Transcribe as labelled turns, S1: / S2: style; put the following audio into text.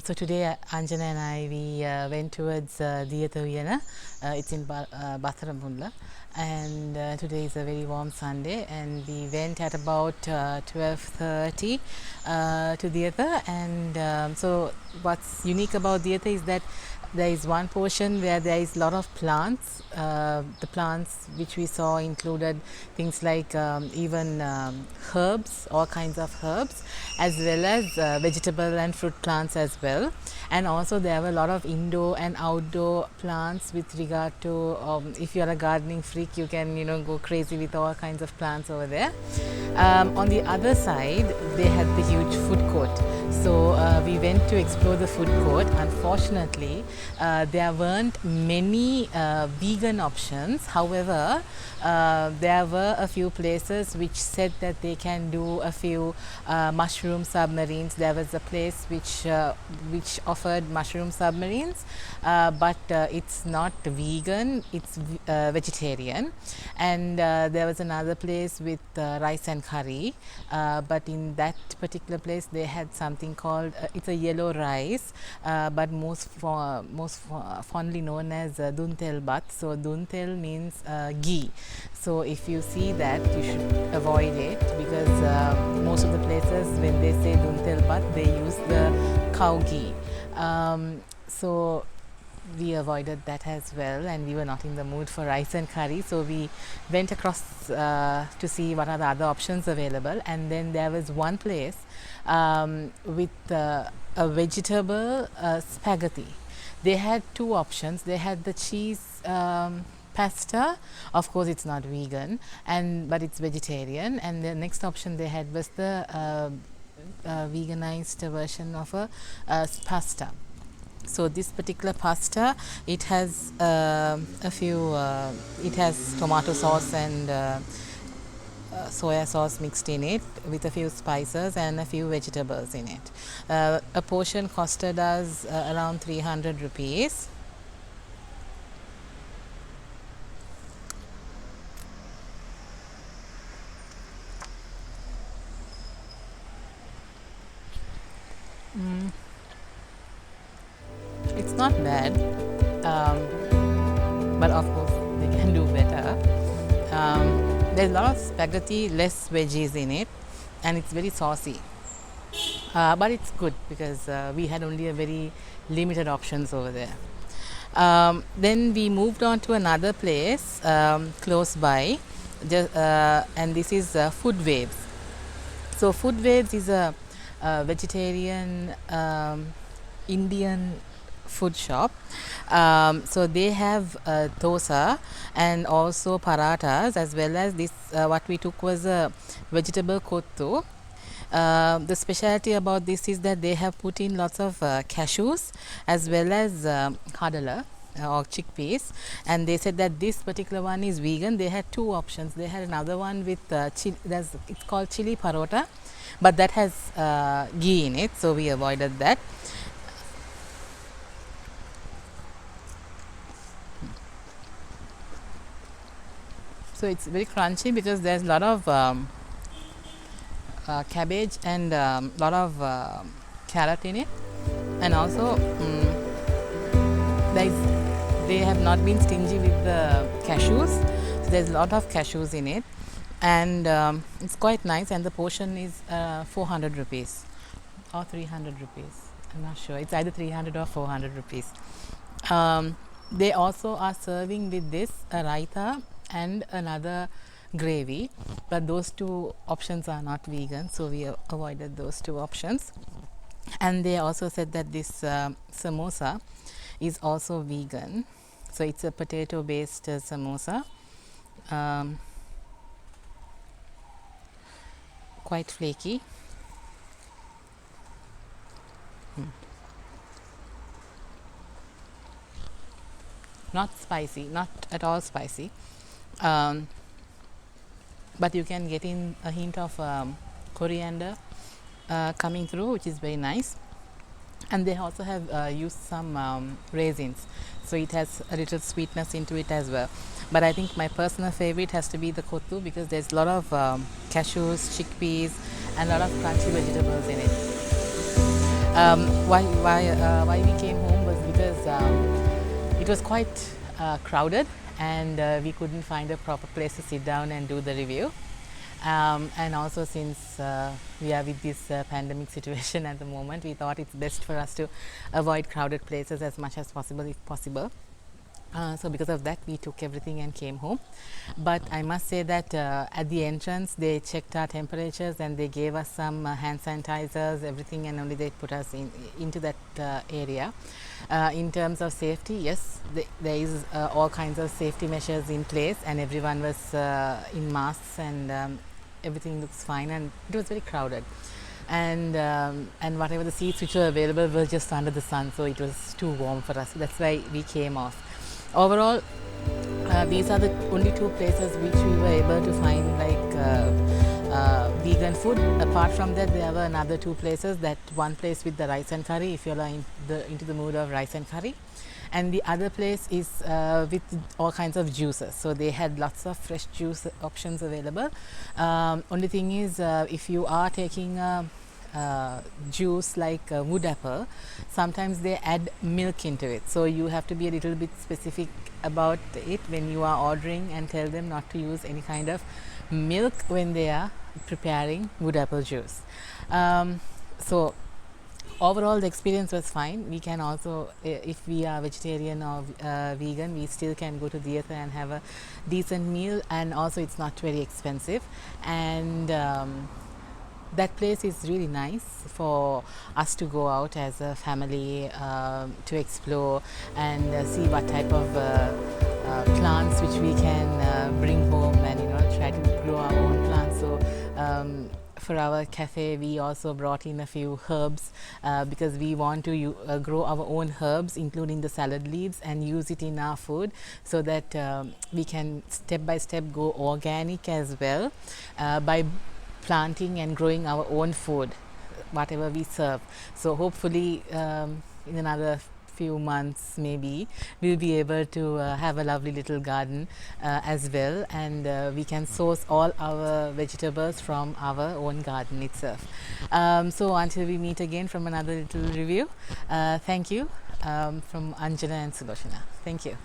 S1: So today Anjana and I went towards Diyatha Uyana. It's in Batharamulla, and today is a very warm Sunday, and we went at about 12:30 to Diyatha. And so what's unique about Diyatha is that there is one portion where there is a lot of plants. The plants which we saw included things like even herbs, all kinds of herbs, as well as vegetable and fruit plants as well. And also there were a lot of indoor and outdoor plants with regard to if you are a gardening freak, you can go crazy with all kinds of plants over there. On the other side, they had the huge food court. So we went to explore the food court. Unfortunately, there weren't many vegan options. However, there were a few places which said that they can do a few mushroom submarines. There was a place which offered mushroom submarines, but it's not vegan, it's vegetarian. And there was another place with rice and curry, but in that particular place they had something called it's a yellow rice, but most fondly known as duntel bat. So duntel means ghee. So if you see that, you should avoid it, because most of the places when they say duntel bat, they use the cow ghee. So we avoided that as well, and we were not in the mood for rice and curry, so we went across to see what are the other options available. And then there was one place with a vegetable spaghetti. They had two options. They had the cheese pasta. Of course it's not vegan, but it's vegetarian. And the next option they had was the veganized version of a pasta. So this particular pasta, it has it has tomato sauce and soya sauce mixed in it, with a few spices and a few vegetables in it. A portion costed us around 300 rupees. It's not bad, but of course they can do better. There's a lot of spaghetti, less veggies in it, and it's very saucy. But it's good because we had only a very limited options over there. Then we moved on to another place close by, and this is Food Waves. So Food Waves is a vegetarian Indian food shop. So they have dosa and also parathas, as well as this what we took was a vegetable kottu. The specialty about this is that they have put in lots of cashews as well as kadala or chickpeas, and they said that this particular one is vegan. They had two options. They had another one with it's called chili parota, but that has ghee in it, so we avoided that. So it's very crunchy because there's a lot of cabbage and lot of carrot in it, and also they have not been stingy with the cashews, so there's a lot of cashews in it, and it's quite nice. And the portion is 400 rupees or 300 rupees, I'm not sure. It's either 300 or 400 rupees. They also are serving with this a raita and another gravy, but those two options are not vegan, so we avoided those two options. And they also said that this samosa is also vegan, so it's a potato based samosa, quite flaky. Not spicy, not at all spicy, but you can get in a hint of coriander coming through, which is very nice. And they also have used some raisins, so it has a little sweetness into it as well. But I think my personal favorite has to be the kottu, because there's a lot of cashews, chickpeas, and a lot of crunchy vegetables in it. Why we came home was because it was quite crowded, and we couldn't find a proper place to sit down and do the review. And also, since we are with this pandemic situation at the moment, we thought it's best for us to avoid crowded places as much as possible, if possible. So because of that, we took everything and came home. But I must say that at the entrance, they checked our temperatures and they gave us some hand sanitizers, everything, and only they put us into that area. In terms of safety, yes, there is all kinds of safety measures in place, and everyone was in masks, and everything looks fine. And it was very crowded, and whatever the seats which were available were just under the sun, so it was too warm for us. That's why we came off. Overall, these are the only two places which we were able to find vegan food. Apart from that, there were another two places. That one place with the rice and curry, if you are into the mood of rice and curry, and the other place is with all kinds of juices. So they had lots of fresh juice options available. Only thing is, if you are taking juice like wood apple, sometimes they add milk into it, so you have to be a little bit specific about it when you are ordering, and tell them not to use any kind of milk when they are preparing wood apple juice. So overall, the experience was fine. We can also, if we are vegetarian or vegan, we still can go to Diyatha and have a decent meal, and also it's not very expensive. And that place is really nice for us to go out as a family, to explore and see what type of plants which we can bring home, and try to grow our own plants. So for our cafe, we also brought in a few herbs, because we want to grow our own herbs, including the salad leaves, and use it in our food, so that we can step by step go organic as well, by planting and growing our own food, whatever we serve. So hopefully, in another few months, maybe we'll be able to have a lovely little garden as well, and we can source all our vegetables from our own garden itself. So until we meet again from another little review, thank you, from Anjana and Sulochana. Thank you.